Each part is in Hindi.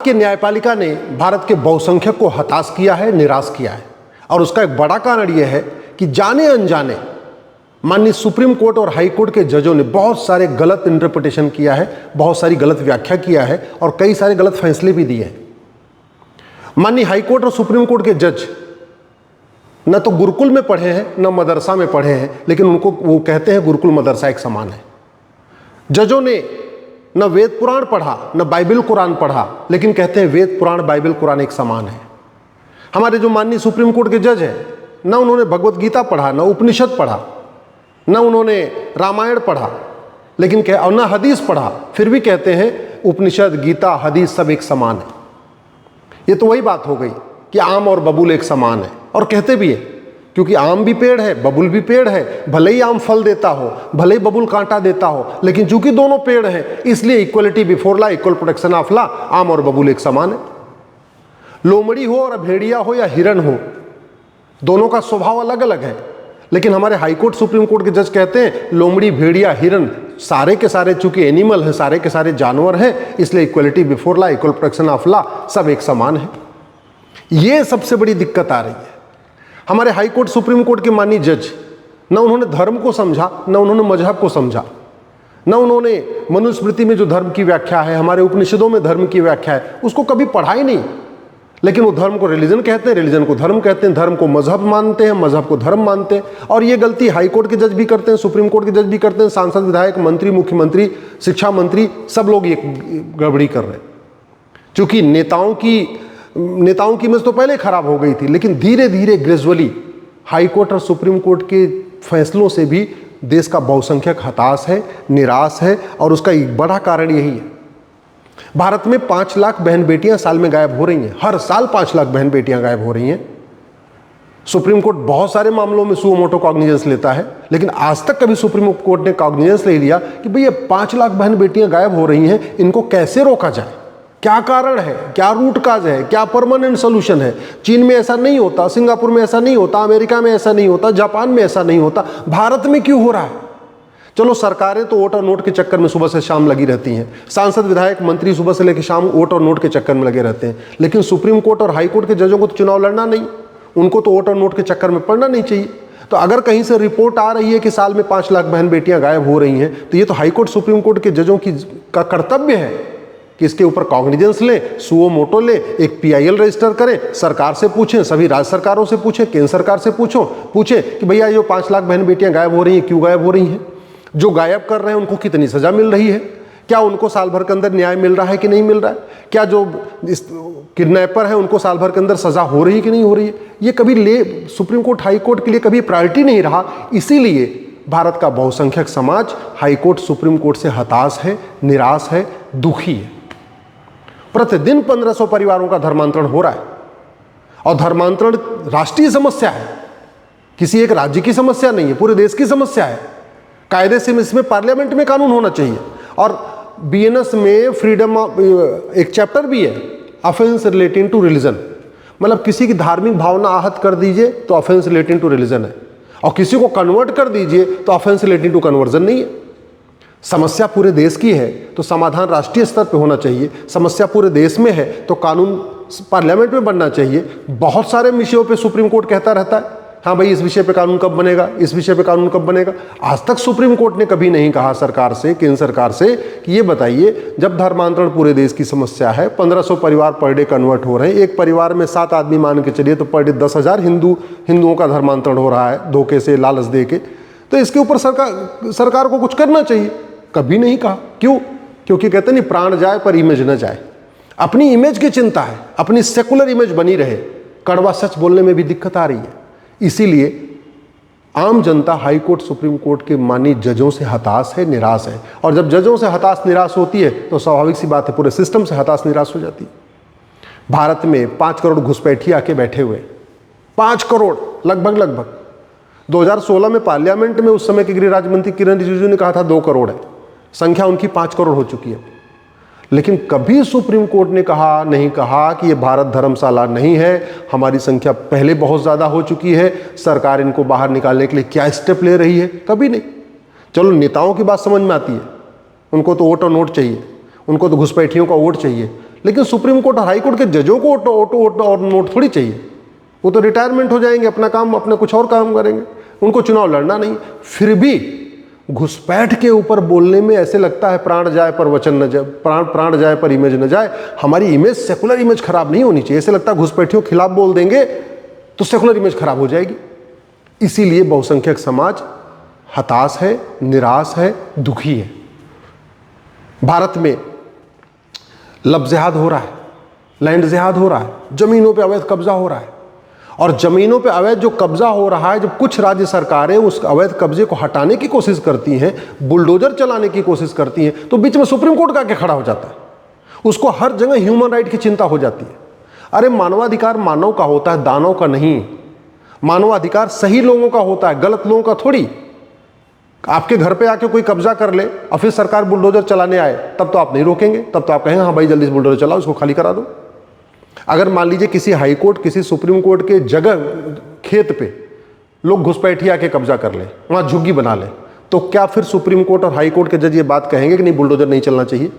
कि न्यायपालिका ने भारत के बहुसंख्यक को हताश किया है, निराश किया है। और उसका एक बड़ा कारण यह है कि जाने अनजाने माननीय सुप्रीम कोर्ट और हाई कोर्ट के जजों ने बहुत सारे गलत इंटरप्रिटेशन किया है, बहुत सारी गलत व्याख्या किया है और कई सारे गलत फैसले भी दिए हैं। माननीय हाई कोर्ट और सुप्रीम कोर्ट के जज न तो गुरुकुल में पढ़े हैं न मदरसा में पढ़े हैं, लेकिन उनको वो कहते हैं गुरुकुल मदरसा एक समान है। जजों ने न वेद पुराण पढ़ा न बाइबल कुरान पढ़ा, लेकिन कहते हैं वेद पुराण बाइबल कुरान एक समान है। हमारे जो माननीय सुप्रीम कोर्ट के जज हैं, न उन्होंने भगवत गीता पढ़ा, न उपनिषद पढ़ा, न उन्होंने रामायण पढ़ा, लेकिन और न हदीस पढ़ा, फिर भी कहते हैं उपनिषद गीता हदीस सब एक समान है। ये तो वही बात हो गई कि आम और बबूल एक समान है, और कहते भी है क्योंकि आम भी पेड़ है बबूल भी पेड़ है, भले ही आम फल देता हो भले ही बबूल कांटा देता हो, लेकिन चूंकि दोनों पेड़ हैं इसलिए equality before law, equal protection of law, आम और बबूल एक समान है। लोमड़ी हो और भेड़िया हो या हिरण हो, दोनों का स्वभाव अलग अलग है, लेकिन हमारे हाईकोर्ट सुप्रीम कोर्ट के जज कहते हैं लोमड़ी भेड़िया हिरण सारे के सारे चूंकि एनिमल है, सारे के सारे जानवर हैं, इसलिए equality before law, equal protection of law, सब एक समान है। ये सबसे बड़ी दिक्कत आ रही है। हमारे हाई कोर्ट सुप्रीम कोर्ट के माननीय जज न उन्होंने धर्म को समझा, न उन्होंने मजहब को समझा, न उन्होंने मनुस्मृति में जो धर्म की व्याख्या है, हमारे उपनिषदों में धर्म की व्याख्या है, उसको कभी पढ़ा ही नहीं। लेकिन वो धर्म को रिलीजन कहते हैं, रिलीजन को धर्म कहते हैं, धर्म को मजहब मानते हैं, मजहब को धर्म मानते हैं। और ये गलती हाई कोर्ट के जज भी करते हैं, सुप्रीम कोर्ट के जज भी करते हैं, सांसद विधायक मंत्री मुख्यमंत्री शिक्षा मंत्री सब लोग ये गड़बड़ी कर रहे हैं। क्योंकि नेताओं की इमेज तो पहले खराब हो गई थी, लेकिन धीरे धीरे ग्रेजुअली हाई कोर्ट और सुप्रीम कोर्ट के फैसलों से भी देश का बहुसंख्यक हताश है, निराश है, और उसका एक बड़ा कारण यही है। भारत में 5 लाख बहन बेटियां साल में गायब हो रही हैं, हर साल 5 लाख बहन बेटियां गायब हो रही हैं। सुप्रीम कोर्ट बहुत सारे मामलों में सुओ मोटो कॉग्निजेंस लेता है, लेकिन आज तक कभी सुप्रीम कोर्ट ने कॉग्निजेंस ले लिया कि भई ये 5 लाख बहन बेटियां गायब हो रही हैं, इनको कैसे रोका जाए, क्या कारण है, क्या रूट काज है, क्या परमानेंट सोल्यूशन है। चीन में ऐसा नहीं होता, सिंगापुर में ऐसा नहीं होता, अमेरिका में ऐसा नहीं होता, जापान में ऐसा नहीं होता, भारत में क्यों हो रहा है। चलो सरकारें तो वोट और नोट के चक्कर में सुबह से शाम लगी रहती हैं, सांसद विधायक मंत्री सुबह से लेकर शाम वोट और नोट के चक्कर में लगे रहते हैं, लेकिन सुप्रीम कोर्ट और हाई कोर्ट के जजों को तो चुनाव लड़ना नहीं, उनको तो वोट और नोट के चक्कर में पड़ना नहीं चाहिए। तो अगर कहीं से रिपोर्ट आ रही है कि साल में 5 लाख बहन बेटियां गायब हो रही हैं, तो ये तो हाई कोर्ट सुप्रीम कोर्ट के जजों का कर्तव्य है कि इसके ऊपर कॉग्निजेंस लें, सुओ मोटो लें, एक PIL रजिस्टर करें, सरकार से पूछें, सभी राज्य सरकारों से पूछें, केंद्र सरकार से पूछें कि भैया जो 5 लाख बहन बेटियां गायब हो रही हैं क्यों गायब हो रही हैं, जो गायब कर रहे हैं उनको कितनी सजा मिल रही है, क्या उनको साल भर के अंदर न्याय मिल रहा है कि नहीं मिल रहा है, क्या जो किडनैपर है उनको साल भर के अंदर सजा हो रही है कि नहीं हो रही है। ये कभी सुप्रीम कोर्ट हाई कोर्ट के लिए कभी प्रायोरिटी नहीं रहा। इसीलिए भारत का बहुसंख्यक समाज हाई कोर्ट सुप्रीम कोर्ट से हताश है, निराश है, दुखी है। प्रतिदिन 1500 परिवारों का धर्मांतरण हो रहा है, और धर्मांतरण राष्ट्रीय समस्या है, किसी एक राज्य की समस्या नहीं है, पूरे देश की समस्या है। कायदे से इसमें पार्लियामेंट में कानून होना चाहिए। और BNS में फ्रीडम एक चैप्टर भी है, ऑफेंस रिलेटिंग टू रिलीजन, मतलब किसी की धार्मिक भावना आहत कर दीजिए तो ऑफेंस रिलेटिंग टू रिलीजन है, और किसी को कन्वर्ट कर दीजिए तो ऑफेंस रिलेटिंग टू कन्वर्जन नहीं है। समस्या पूरे देश की है तो समाधान राष्ट्रीय स्तर पे होना चाहिए, समस्या पूरे देश में है तो कानून पार्लियामेंट में बनना चाहिए। बहुत सारे विषयों पे सुप्रीम कोर्ट कहता रहता है हाँ भाई इस विषय पे कानून कब बनेगा, इस विषय पे कानून कब बनेगा। आज तक सुप्रीम कोर्ट ने कभी नहीं कहा सरकार से, केंद्र सरकार से कि ये बताइए जब धर्मांतरण पूरे देश की समस्या है, 1500 परिवार पर डे कन्वर्ट हो रहे हैं, एक परिवार में 7 आदमी मान के चलिए तो पर डे 10,000 हिंदुओं का धर्मांतरण हो रहा है धोखे से, लालच दे के, तो इसके ऊपर सरकार को कुछ करना चाहिए। कभी नहीं कहा। क्यों? क्योंकि कहते नहीं प्राण जाए पर इमेज न जाए। अपनी इमेज की चिंता है, अपनी सेकुलर इमेज बनी रहे, कड़वा सच बोलने में भी दिक्कत आ रही है। इसीलिए आम जनता हाई कोर्ट सुप्रीम कोर्ट के माननीय जजों से हताश है, निराश है, और जब जजों से हताश निराश होती है तो स्वाभाविक सी बात है पूरे सिस्टम से हताश निराश हो जाती है। भारत में 5 करोड़ घुसपैठिए आके बैठे हुए, 5 करोड़ लगभग 2016 में पार्लियामेंट में उस समय के गृह राज्य मंत्री किरण रिजिजू ने कहा था 2 करोड़ है, संख्या उनकी 5 करोड़ हो चुकी है। लेकिन कभी सुप्रीम कोर्ट ने नहीं कहा कि ये भारत धर्मशाला नहीं है, हमारी संख्या पहले बहुत ज़्यादा हो चुकी है, सरकार इनको बाहर निकालने के लिए क्या स्टेप ले रही है, कभी नहीं। चलो नेताओं की बात समझ में आती है, उनको तो वोट और नोट चाहिए, उनको तो घुसपैठियों का वोट चाहिए, लेकिन सुप्रीम कोर्ट और हाई कोर्ट के जजों को ऑटो और नोट थोड़ी चाहिए। वो तो रिटायरमेंट हो जाएंगे, अपना काम, अपना कुछ और काम करेंगे, उनको चुनाव लड़ना नहीं। फिर भी घुसपैठ के ऊपर बोलने में ऐसे लगता है प्राण जाए पर वचन न जाए, प्राण जाए पर इमेज न जाए। हमारी इमेज, सेकुलर इमेज खराब नहीं होनी चाहिए। ऐसे लगता है घुसपैठियों के खिलाफ बोल देंगे तो सेकुलर इमेज खराब हो जाएगी। इसीलिए बहुसंख्यक समाज हताश है, निराश है, दुखी है। भारत में लफ्ज़ जिहाद हो रहा है, लैंड जिहाद हो रहा है, जमीनों पे अवैध कब्जा हो रहा है। और जमीनों पे अवैध जो कब्जा हो रहा है, जब कुछ राज्य सरकारें उस अवैध कब्जे को हटाने की कोशिश करती हैं, बुलडोजर चलाने की कोशिश करती हैं, तो बीच में सुप्रीम कोर्ट का आके खड़ा हो जाता है। उसको हर जगह ह्यूमन राइट की चिंता हो जाती है। अरे मानवाधिकार मानव का होता है, दानव का नहीं। मानवाधिकार सही लोगों का होता है, गलत लोगों का थोड़ी। आपके घर पे आके कोई कब्जा कर ले और फिर सरकार बुलडोजर चलाने आए, तब तो आप नहीं रोकेंगे, तब तो आप कहेंगे हाँ भाई जल्दी से बुलडोजर चलाओ, इसको खाली करा दो। अगर मान लीजिए किसी हाई कोर्ट, किसी सुप्रीम कोर्ट के जगह खेत पे लोग घुसपैठी आके कब्जा कर ले, वहाँ झुग्गी बना ले, तो क्या फिर सुप्रीम कोर्ट और हाई कोर्ट के जज ये बात कहेंगे कि नहीं बुलडोजर नहीं चलना चाहिए?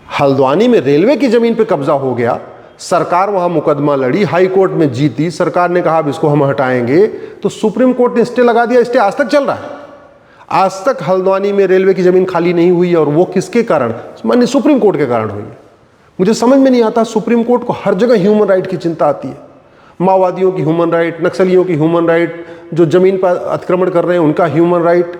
हल्द्वानी में रेलवे की जमीन पे कब्जा हो गया, सरकार वहां मुकदमा लड़ी, हाई कोर्ट में जीती, सरकार ने कहा अब इसको हम हटाएंगे, तो सुप्रीम कोर्ट ने स्टे लगा दिया। स्टे आज तक चल रहा है। आज तक हल्द्वानी में रेलवे की जमीन खाली नहीं हुई है, और वो किसके कारण? माननीय सुप्रीम कोर्ट के कारण हुई है। मुझे समझ में नहीं आता, सुप्रीम कोर्ट को हर जगह ह्यूमन राइट की चिंता आती है। माओवादियों की ह्यूमन राइट, नक्सलियों की ह्यूमन राइट, जो जमीन पर अतिक्रमण कर रहे हैं उनका ह्यूमन राइट,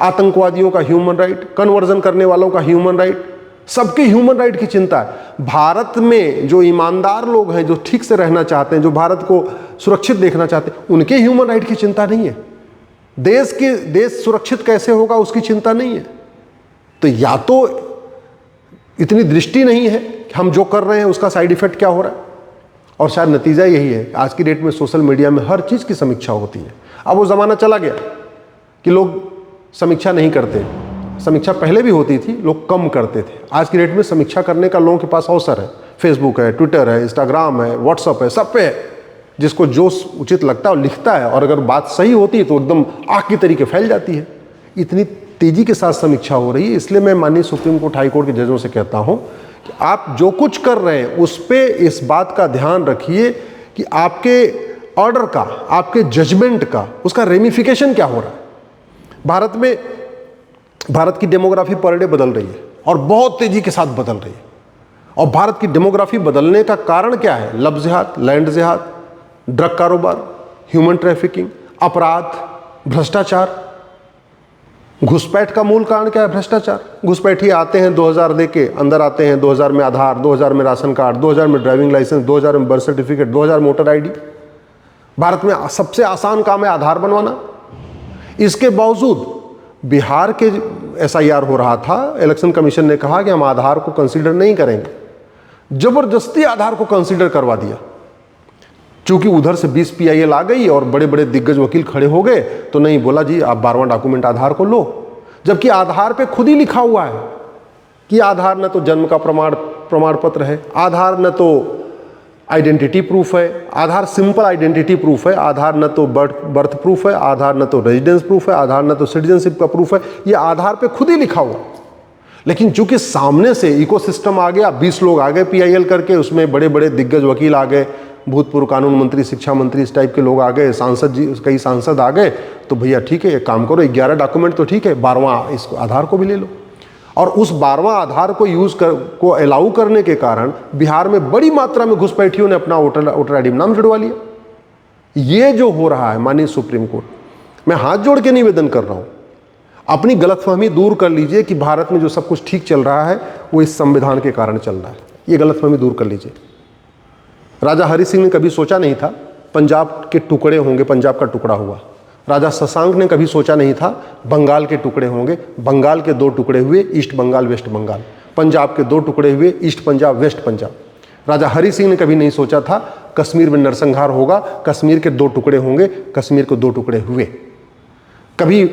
आतंकवादियों का ह्यूमन राइट, कन्वर्जन करने वालों का ह्यूमन राइट, सबके ह्यूमन राइट की चिंता है। भारत में जो ईमानदार लोग हैं, जो ठीक से रहना चाहते हैं, जो भारत को सुरक्षित देखना चाहते हैं, उनके ह्यूमन राइट की चिंता नहीं है। देश सुरक्षित कैसे होगा उसकी चिंता नहीं है। तो या तो इतनी दृष्टि नहीं है कि हम जो कर रहे हैं उसका साइड इफेक्ट क्या हो रहा है, और शायद नतीजा यही है। आज की डेट में सोशल मीडिया में हर चीज़ की समीक्षा होती है। अब वो ज़माना चला गया कि लोग समीक्षा नहीं करते। समीक्षा पहले भी होती थी, लोग कम करते थे। आज की डेट में समीक्षा करने का लोगों के पास अवसर है। फेसबुक है, ट्विटर है, इंस्टाग्राम है, व्हाट्सअप है, सब पे है। जिसको जो उचित लगता है वो लिखता है, और अगर बात सही होती है तो एकदम आग की तरीके फैल जाती है। इतनी तेज़ी के साथ समीक्षा हो रही है। इसलिए मैं माननीय सुप्रीम कोर्ट, हाई कोर्ट के जजों से कहता हूँ कि आप जो कुछ कर रहे हैं उस पर इस बात का ध्यान रखिए कि आपके ऑर्डर का, आपके जजमेंट का, उसका रेमिफिकेशन क्या हो रहा है। भारत की डेमोग्राफी पर डे बदल रही है, और बहुत तेजी के साथ बदल रही है। और भारत की डेमोग्राफी बदलने का कारण क्या है? लफ्ज़ जिहाद, लैंड जिहाद, ड्रग कारोबार, ह्यूमन ट्रैफिकिंग, अपराध, भ्रष्टाचार। घुसपैठ का मूल कारण क्या है? भ्रष्टाचार। घुसपैठी आते हैं 2000 दे के, अंदर आते हैं 2000 में आधार, 2000 में राशन कार्ड, 2000 में ड्राइविंग लाइसेंस, 2000 में birth certificate, 2000 voter ID. Bharat में सबसे आसान काम है आधार बनवाना। इसके बावजूद बिहार के SIR हो रहा था, इलेक्शन कमीशन ने कहा कि हम आधार को कंसीडर नहीं करेंगे। जबरदस्ती आधार को कंसीडर करवा दिया। चूंकि उधर से 20 PIL आ गई और बड़े बड़े दिग्गज वकील खड़े हो गए, तो नहीं, बोला जी आप 12वां डॉक्यूमेंट आधार को लो। जबकि आधार पे खुद ही लिखा हुआ है कि आधार न तो जन्म का प्रमाण पत्र है, आधार न तो आइडेंटिटी प्रूफ है, आधार सिंपल आइडेंटिटी प्रूफ है, आधार न तो बर्थ प्रूफ है, आधार न तो रेजिडेंस प्रूफ है, आधार न तो सिटीजनशिप का प्रूफ है। ये आधार पे खुद ही लिखा हुआ। लेकिन चूंकि सामने से इकोसिस्टम आ गया, 20 लोग आ गए PIL करके, उसमें बड़े बड़े दिग्गज वकील आ गए, भूतपूर्व कानून मंत्री, शिक्षा मंत्री, इस टाइप के लोग आ गए, सांसद जी, कई सांसद आ गए, तो भैया ठीक है एक काम करो, 11 डॉक्यूमेंट तो ठीक है, 12वां इस आधार को भी ले लो। और उस 12वां आधार को को अलाउ करने के कारण बिहार में बड़ी मात्रा में घुसपैठियों ने अपना वोटर आईडी में नाम जुड़वा लिया। ये जो हो रहा है, माननीय सुप्रीम कोर्ट, मैं हाथ जोड़ के निवेदन कर रहा हूं, अपनी गलतफहमी दूर कर लीजिए कि भारत में जो सब कुछ ठीक चल रहा है वो इस संविधान के कारण चल रहा है। ये गलतफहमी दूर कर लीजिए। राजा हरि सिंह ने कभी सोचा नहीं था पंजाब के टुकड़े होंगे, पंजाब का टुकड़ा हुआ। राजा शशांक ने कभी सोचा नहीं था बंगाल के टुकड़े होंगे, बंगाल के 2 टुकड़े हुए, ईस्ट बंगाल, वेस्ट बंगाल। पंजाब के 2 टुकड़े हुए, ईस्ट पंजाब, वेस्ट पंजाब। राजा हरि सिंह ने कभी नहीं सोचा था कश्मीर में नरसंहार होगा, कश्मीर के 2 टुकड़े होंगे, कश्मीर के 2 टुकड़े हुए। कभी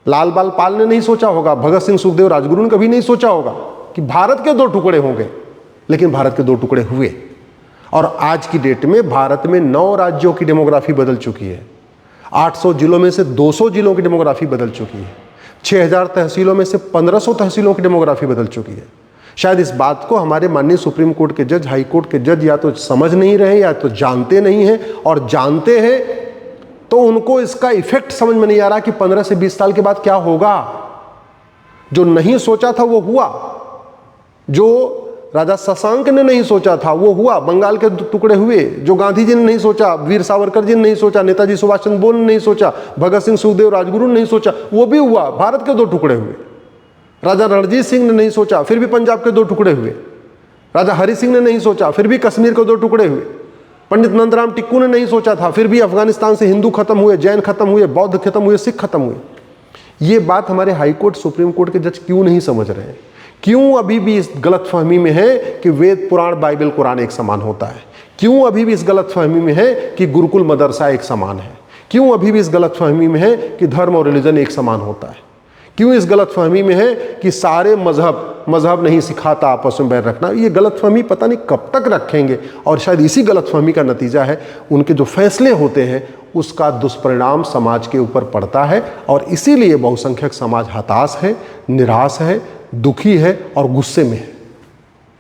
लाल बाल पाल ने नहीं सोचा होगा, भगत सिंह, सुखदेव, राजगुरु ने कभी नहीं सोचा होगा कि भारत के 2 टुकड़े होंगे, लेकिन भारत के 2 टुकड़े हुए। और आज की डेट में भारत में 9 राज्यों की डेमोग्राफी बदल चुकी है। 800 जिलों में से 200 जिलों की डेमोग्राफी बदल चुकी है। 6000 तहसीलों में से 1500 तहसीलों की डेमोग्राफी बदल चुकी है। शायद इस बात को हमारे माननीय सुप्रीम कोर्ट के जज, हाई कोर्ट के जज या तो समझ नहीं रहे या तो जानते नहीं हैं, और जानते हैं तो उनको इसका इफेक्ट समझ में नहीं आ रहा कि 15 से 20 साल के बाद क्या होगा। जो नहीं सोचा था वो हुआ, जो राजा शशांक ने नहीं सोचा था वो हुआ, बंगाल के टुकड़े हुए। जो गांधी जी ने नहीं सोचा, वीर सावरकर जी ने नहीं सोचा, नेताजी सुभाष चंद्र बोस ने नहीं सोचा, भगत सिंह, सुखदेव, राजगुरु ने नहीं सोचा, वो भी हुआ। भारत के 2 टुकड़े हुए। राजा रणजीत सिंह ने नहीं सोचा, फिर भी पंजाब के 2 टुकड़े हुए। राजा हरि सिंह ने नहीं सोचा, फिर भी कश्मीर के 2 टुकड़े हुए। पंडित नंदराम टिक्कू ने नहीं सोचा था, फिर भी अफगानिस्तान से हिंदू खत्म हुए, जैन खत्म हुए, बौद्ध खत्म हुए, सिख खत्म हुए। ये बात हमारे हाई कोर्ट, सुप्रीम कोर्ट के जज क्यों नहीं समझ रहे हैं? क्यों अभी भी इस गलतफहमी में है कि वेद, पुराण, बाइबल, कुरान एक समान होता है? क्यों अभी भी इस गलतफहमी में है कि गुरुकुल मदरसा एक समान है? क्यों अभी भी इस गलतफहमी में है कि धर्म और रिलीजन एक समान होता है? क्यों इस गलतफहमी में है कि सारे मजहब नहीं सिखाता आपस में बैर रखना? ये गलतफहमी पता नहीं कब तक रखेंगे, और शायद इसी गलतफहमी का नतीजा है उनके जो फैसले होते हैं उसका दुष्परिणाम समाज के ऊपर पड़ता है। और इसीलिए बहुसंख्यक समाज हताश है, निराश है, दुखी है और गुस्से में है।